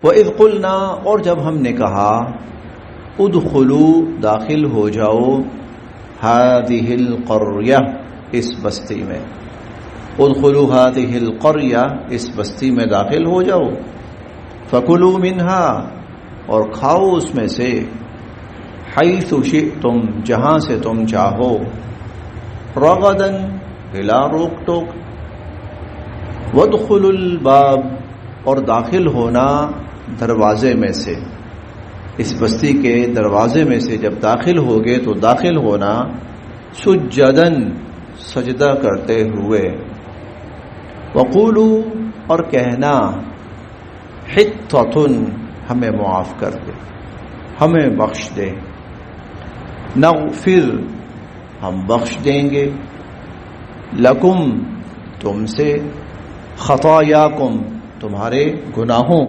वइज़ क़ुलना, और जब हमने कहा, उदखुलू, दाखिल हो जाओ, हादिहिल क़र्या, इस बस्ती में। उदखुलू हादिहिल क़र्या, इस बस्ती में दाखिल हो जाओ। फ़कुलू मिन्हा, और खाओ उसमें से, हैसु शिअ्तुम, जहां से तुम चाहो, रगदन, बिला रोक टोक, वदखुलुल बाब, और दाखिल होना दरवाजे में से। इस बस्ती के दरवाजे में से जब दाखिल होगे तो दाखिल होना सुज्जदन, सजदा करते हुए। वक़ूलू, और कहना, हित्ततुन, हमें मुआफ कर दे, हमें बख्श दे। नग़फिर, हम बख्श देंगे, लकुम, तुमसे, खतायाकुम, तुम्हारे गुनाहों